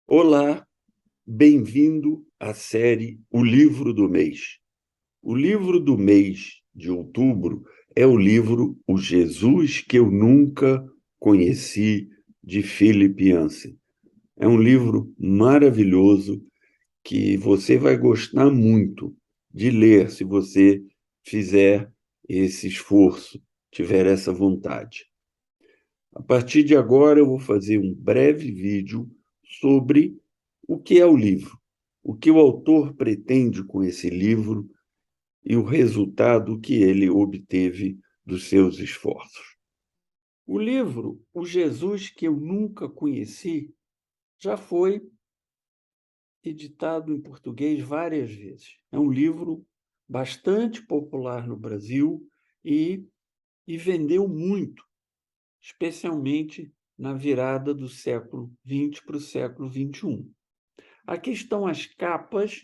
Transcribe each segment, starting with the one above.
Olá, bem-vindo à série O Livro do Mês. O livro do mês de outubro é o livro O Jesus que eu nunca conheci, de Philip Yancey. É um livro maravilhoso que você vai gostar muito de ler se você fizer esse esforço, tiver essa vontade. A partir de agora, eu vou fazer um breve vídeo sobre o que é o livro, o que o autor pretende com esse livro e o resultado que ele obteve dos seus esforços. O livro O Jesus que eu nunca conheci já foi editado em português várias vezes. É um livro bastante popular no Brasil e vendeu muito, especialmente na virada do século XX para o século XXI. Aqui estão as capas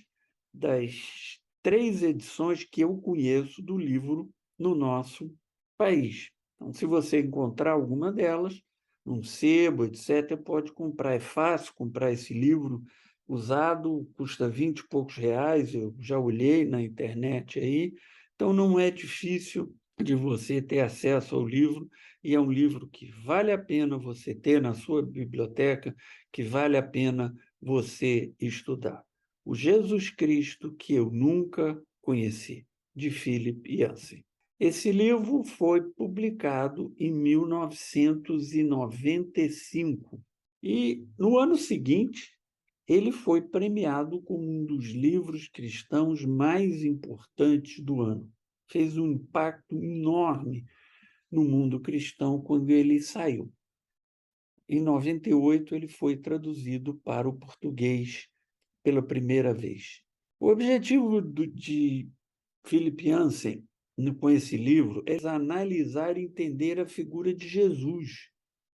das 3 edições que eu conheço do livro no nosso país. Então, se você encontrar alguma delas, num sebo, etc., pode comprar. É fácil comprar esse livro usado, custa 20 e poucos reais, eu já olhei na internet aí, então não é difícil de você ter acesso ao livro, e é um livro que vale a pena você ter na sua biblioteca, que vale a pena você estudar. O Jesus Cristo que eu nunca conheci, de Philip Yancey. Esse livro foi publicado em 1995 e, no ano seguinte, ele foi premiado como um dos livros cristãos mais importantes do ano. Fez um impacto enorme no mundo cristão quando ele saiu. Em 98, ele foi traduzido para o português pela primeira vez. O objetivo de Philip Yancey com esse livro é analisar e entender a figura de Jesus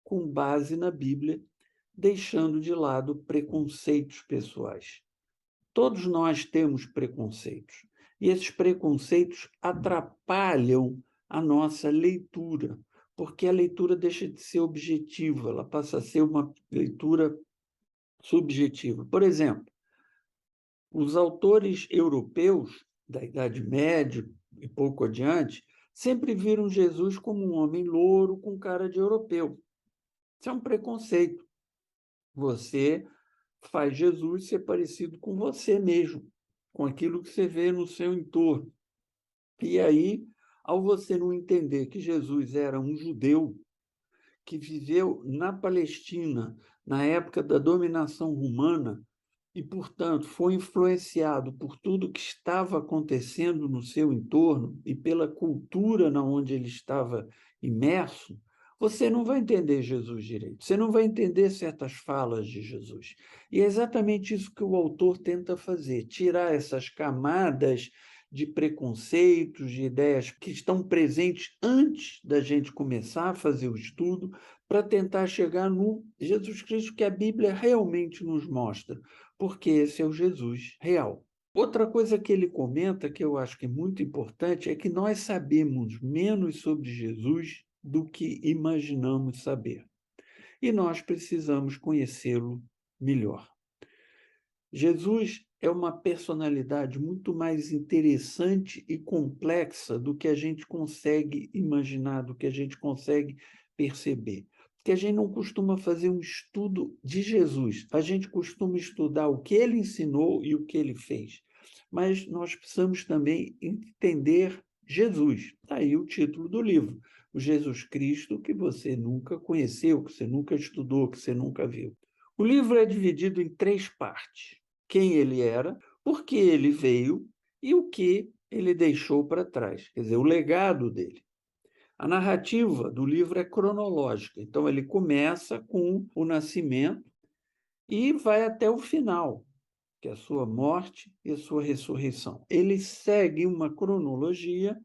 com base na Bíblia, deixando de lado preconceitos pessoais. Todos nós temos preconceitos, e esses preconceitos atrapalham a nossa leitura, porque a leitura deixa de ser objetiva, ela passa a ser uma leitura subjetiva. Por exemplo, os autores europeus da Idade Média e pouco adiante sempre viram Jesus como um homem louro com cara de europeu. Isso é um preconceito. Você faz Jesus ser parecido com você mesmo, com aquilo que você vê no seu entorno. E aí, ao você não entender que Jesus era um judeu que viveu na Palestina na época da dominação romana, e, portanto, foi influenciado por tudo que estava acontecendo no seu entorno e pela cultura na onde ele estava imerso, você não vai entender Jesus direito, você não vai entender certas falas de Jesus. E é exatamente isso que o autor tenta fazer, tirar essas camadas de preconceitos, de ideias que estão presentes antes da gente começar a fazer o estudo, para tentar chegar no Jesus Cristo que a Bíblia realmente nos mostra, porque esse é o Jesus real. Outra coisa que ele comenta, que eu acho que é muito importante, é que nós sabemos menos sobre Jesus do que imaginamos saber. E nós precisamos conhecê-lo melhor. Jesus é uma personalidade muito mais interessante e complexa do que a gente consegue imaginar, do que a gente consegue perceber. Porque a gente não costuma fazer um estudo de Jesus, a gente costuma estudar o que ele ensinou e o que ele fez. Mas nós precisamos também entender Jesus. Está aí o título do livro, o Jesus Cristo que você nunca conheceu, que você nunca estudou, que você nunca viu. O livro é dividido em 3 partes: quem ele era, por que ele veio e o que ele deixou para trás, quer dizer, o legado dele. A narrativa do livro é cronológica, então ele começa com o nascimento e vai até o final, que é a sua morte e a sua ressurreição. Ele segue uma cronologia,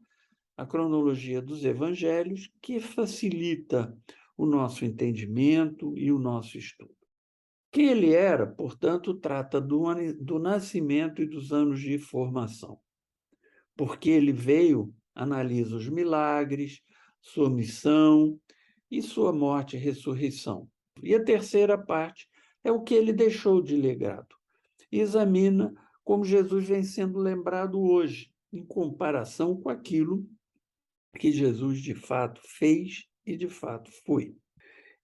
a cronologia dos evangelhos, que facilita o nosso entendimento e o nosso estudo. Quem ele era, portanto, trata do nascimento e dos anos de formação. Porque ele veio, analisa os milagres, sua missão e sua morte e ressurreição. E a terceira parte é o que ele deixou de legado. E examina como Jesus vem sendo lembrado hoje, em comparação com aquilo que Jesus de fato fez e de fato foi.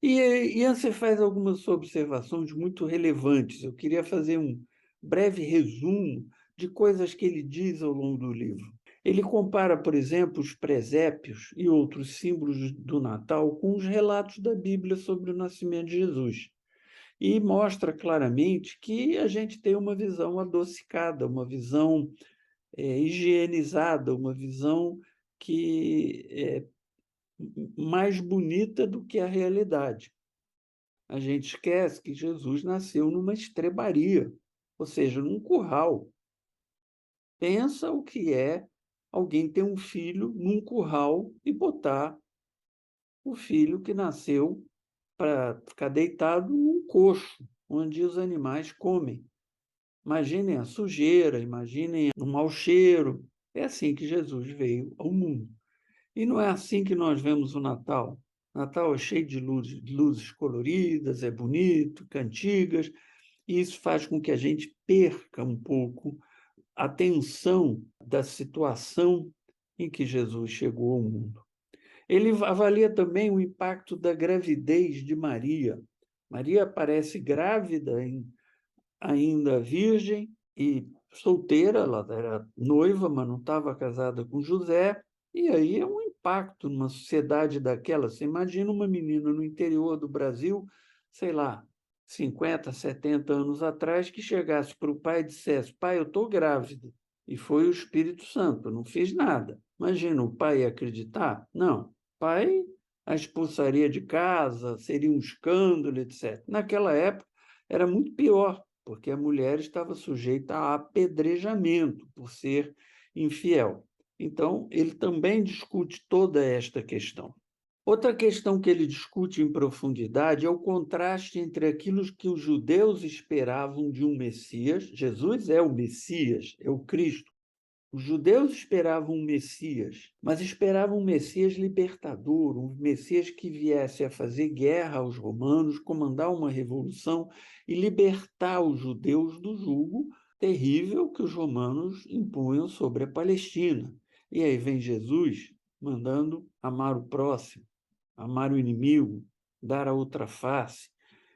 E Yancey faz algumas observações muito relevantes. Eu queria fazer um breve resumo de coisas que ele diz ao longo do livro. Ele compara, por exemplo, os presépios e outros símbolos do Natal com os relatos da Bíblia sobre o nascimento de Jesus. E mostra claramente que a gente tem uma visão adocicada, uma visão higienizada, uma visão que é mais bonita do que a realidade. A gente esquece que Jesus nasceu numa estrebaria, ou seja, num curral. Pensa o que é alguém ter um filho num curral e botar o filho que nasceu para ficar deitado num coxo, onde os animais comem. Imaginem a sujeira, imaginem o mau cheiro. É assim que Jesus veio ao mundo. E não é assim que nós vemos o Natal. O Natal é cheio de luzes coloridas, é bonito, cantigas, e isso faz com que a gente perca um pouco a tensão da situação em que Jesus chegou ao mundo. Ele avalia também o impacto da gravidez de Maria. Maria aparece grávida, ainda virgem e solteira, ela era noiva, mas não estava casada com José, e aí é um impacto numa sociedade daquela. Você imagina uma menina no interior do Brasil, sei lá, 50, 70 anos atrás, que chegasse para o pai e dissesse: pai, eu estou grávida. E foi o Espírito Santo, não fiz nada. Imagina, o pai ia acreditar? Não. O pai a expulsaria de casa, seria um escândalo, etc. Naquela época era muito pior, porque a mulher estava sujeita a apedrejamento por ser infiel. Então, ele também discute toda esta questão. Outra questão que ele discute em profundidade é o contraste entre aquilo que os judeus esperavam de um Messias. Jesus é o Messias, é o Cristo. Os judeus esperavam um Messias, mas esperavam um Messias libertador, um Messias que viesse a fazer guerra aos romanos, comandar uma revolução e libertar os judeus do jugo terrível que os romanos impunham sobre a Palestina. E aí vem Jesus mandando amar o próximo, amar o inimigo, dar a outra face.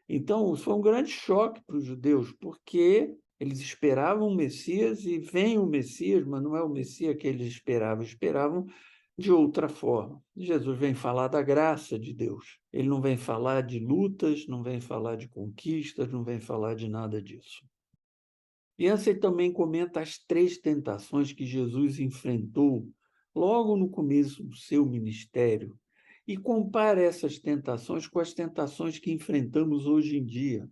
Então, foi um grande choque para os judeus, porque eles esperavam o Messias e vem o Messias, mas não é o Messias que eles esperavam de outra forma. Jesus vem falar da graça de Deus. Ele não vem falar de lutas, não vem falar de conquistas, não vem falar de nada disso. Yancey também comenta as 3 tentações que Jesus enfrentou logo no começo do seu ministério e compara essas tentações com as tentações que enfrentamos hoje em dia.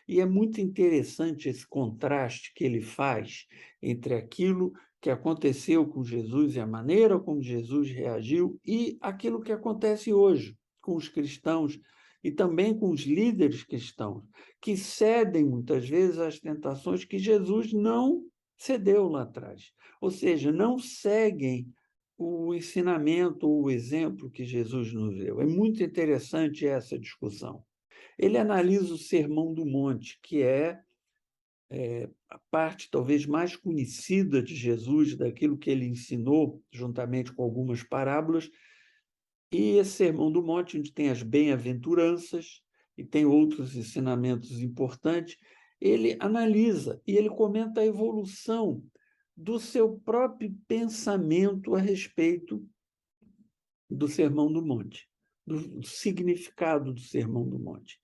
E é muito interessante esse contraste que ele faz entre aquilo que aconteceu com Jesus e a maneira como Jesus reagiu e aquilo que acontece hoje com os cristãos e também com os líderes cristãos, que cedem muitas vezes às tentações que Jesus não cedeu lá atrás. Ou seja, não seguem o ensinamento ou o exemplo que Jesus nos deu. É muito interessante essa discussão. Ele analisa o Sermão do Monte, que é a parte talvez mais conhecida de Jesus, daquilo que ele ensinou, juntamente com algumas parábolas, e esse Sermão do Monte, onde tem as bem-aventuranças e tem outros ensinamentos importantes, ele analisa e ele comenta a evolução do seu próprio pensamento a respeito do Sermão do Monte, do significado do Sermão do Monte.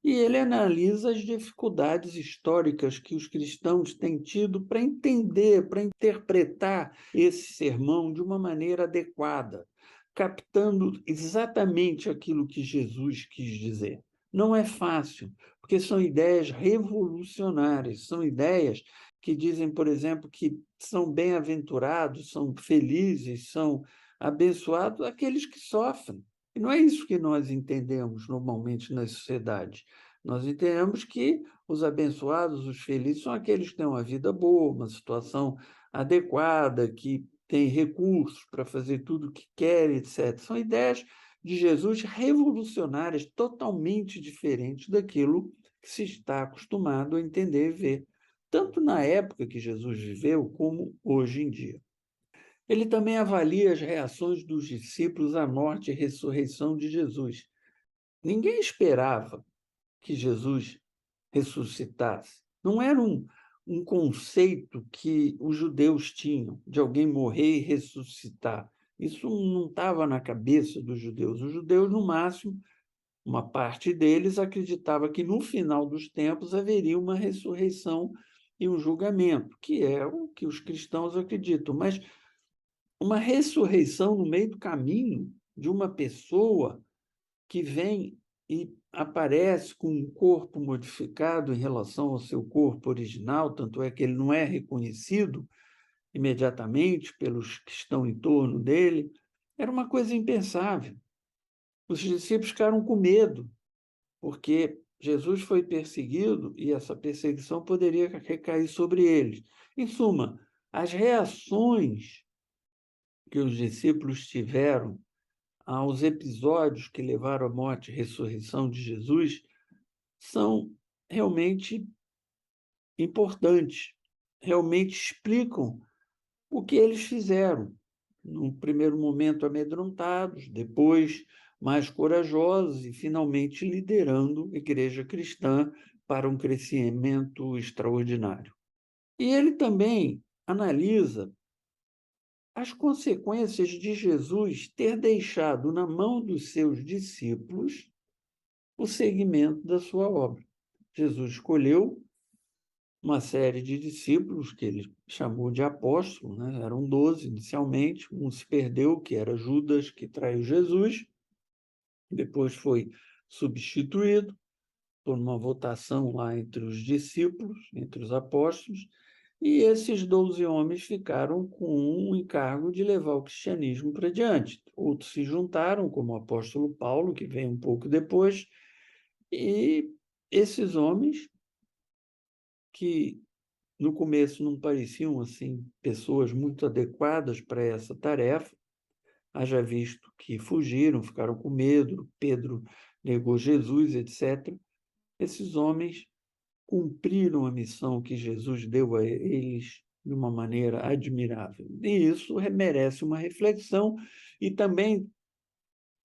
E ele analisa as dificuldades históricas que os cristãos têm tido para entender, para interpretar esse sermão de uma maneira adequada, captando exatamente aquilo que Jesus quis dizer. Não é fácil, porque são ideias revolucionárias, são ideias que dizem, por exemplo, que são bem-aventurados, são felizes, são abençoados aqueles que sofrem. E não é isso que nós entendemos normalmente na sociedade. Nós entendemos que os abençoados, os felizes, são aqueles que têm uma vida boa, uma situação adequada, que têm recursos para fazer tudo o que querem, etc. São ideias de Jesus revolucionárias, totalmente diferentes daquilo que que se está acostumado a entender e ver, tanto na época que Jesus viveu, como hoje em dia. Ele também avalia as reações dos discípulos à morte e ressurreição de Jesus. Ninguém esperava que Jesus ressuscitasse. Não era um conceito que os judeus tinham, de alguém morrer e ressuscitar. Isso não estava na cabeça dos judeus. Os judeus, no máximo, uma parte deles acreditava que no final dos tempos haveria uma ressurreição e um julgamento, que é o que os cristãos acreditam. Mas uma ressurreição no meio do caminho de uma pessoa que vem e aparece com um corpo modificado em relação ao seu corpo original, tanto é que ele não é reconhecido imediatamente pelos que estão em torno dele, era uma coisa impensável. Os discípulos ficaram com medo, porque Jesus foi perseguido e essa perseguição poderia recair sobre eles. Em suma, as reações que os discípulos tiveram aos episódios que levaram à morte e ressurreição de Jesus são realmente importantes, realmente explicam o que eles fizeram. No primeiro momento amedrontados, depois mais corajosos e finalmente liderando a igreja cristã para um crescimento extraordinário. E ele também analisa as consequências de Jesus ter deixado na mão dos seus discípulos o segmento da sua obra. Jesus escolheu uma série de discípulos que ele chamou de apóstolos, né? Eram 12 inicialmente, um se perdeu, que era Judas, que traiu Jesus, depois foi substituído por uma votação lá entre os discípulos, entre os apóstolos, e esses 12 homens ficaram com um encargo de levar o cristianismo para diante. Outros se juntaram, como o apóstolo Paulo, que veio um pouco depois, e esses homens, que no começo não pareciam assim pessoas muito adequadas para essa tarefa, haja visto que fugiram, ficaram com medo, Pedro negou Jesus, etc. Esses homens cumpriram a missão que Jesus deu a eles de uma maneira admirável. E isso merece uma reflexão e também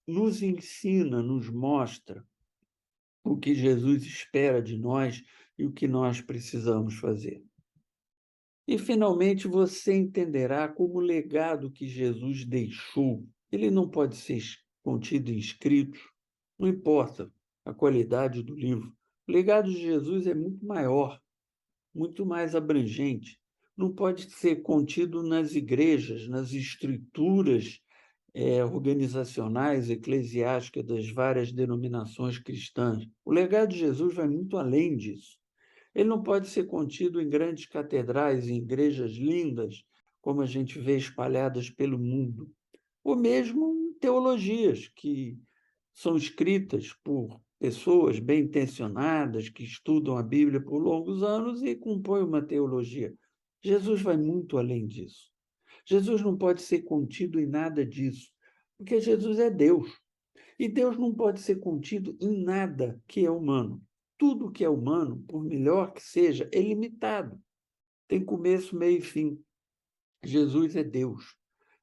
nos ensina, nos mostra o que Jesus espera de nós e o que nós precisamos fazer. E, finalmente, você entenderá como o legado que Jesus deixou, ele não pode ser contido em escritos, não importa a qualidade do livro. O legado de Jesus é muito maior, muito mais abrangente. Não pode ser contido nas igrejas, nas estruturas organizacionais, eclesiásticas das várias denominações cristãs. O legado de Jesus vai muito além disso. Ele não pode ser contido em grandes catedrais, em igrejas lindas, como a gente vê espalhadas pelo mundo, ou mesmo em teologias que são escritas por pessoas bem intencionadas, que estudam a Bíblia por longos anos e compõem uma teologia. Jesus vai muito além disso. Jesus não pode ser contido em nada disso, porque Jesus é Deus. E Deus não pode ser contido em nada que é humano. Tudo que é humano, por melhor que seja, é limitado. Tem começo, meio e fim. Jesus é Deus.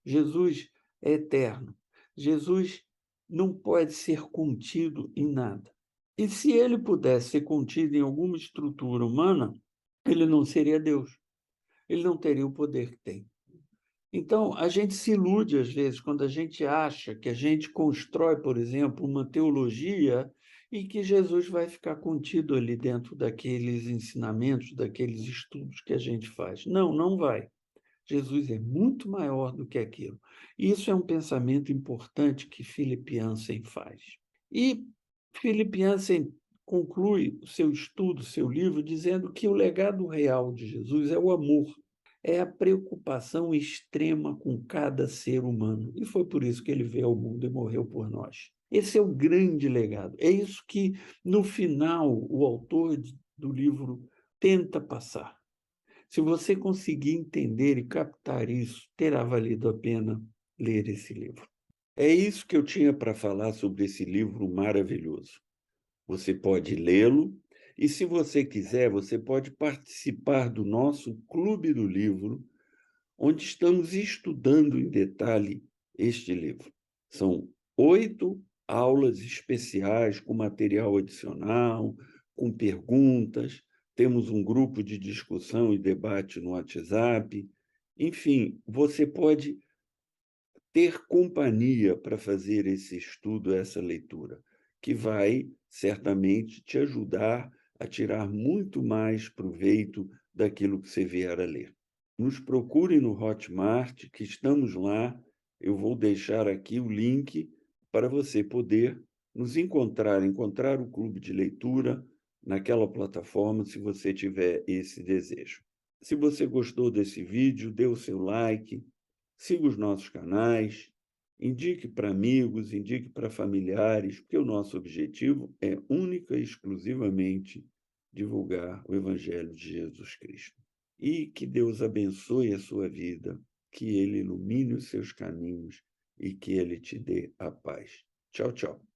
Jesus é eterno. Jesus não pode ser contido em nada. E se ele pudesse ser contido em alguma estrutura humana, ele não seria Deus. Ele não teria o poder que tem. Então, a gente se ilude, às vezes, quando a gente acha que a gente constrói, por exemplo, uma teologia e que Jesus vai ficar contido ali dentro daqueles ensinamentos, daqueles estudos que a gente faz. Não, não vai. Jesus é muito maior do que aquilo. Isso é um pensamento importante que Philip Yancey faz. E Philip Yancey conclui o seu estudo, seu livro, dizendo que o legado real de Jesus é o amor, é a preocupação extrema com cada ser humano. E foi por isso que ele veio ao mundo e morreu por nós. Esse é o grande legado. É isso que, no final, o autor do livro tenta passar. Se você conseguir entender e captar isso, terá valido a pena ler esse livro. É isso que eu tinha para falar sobre esse livro maravilhoso. Você pode lê-lo E se você quiser, você pode participar do nosso Clube do Livro, onde estamos estudando em detalhe este livro. São 8 aulas especiais com material adicional, com perguntas, temos um grupo de discussão e debate no WhatsApp. Enfim, você pode ter companhia para fazer esse estudo, essa leitura, que vai certamente te ajudar a tirar muito mais proveito daquilo que você vier a ler. Nos procure no Hotmart, que estamos lá. Eu vou deixar aqui o link para você poder nos encontrar o clube de leitura naquela plataforma, se você tiver esse desejo. Se você gostou desse vídeo, dê o seu like, siga os nossos canais, indique para amigos, indique para familiares, porque o nosso objetivo é única e exclusivamente divulgar o Evangelho de Jesus Cristo. E que Deus abençoe a sua vida, que Ele ilumine os seus caminhos e que Ele te dê a paz. Tchau, tchau.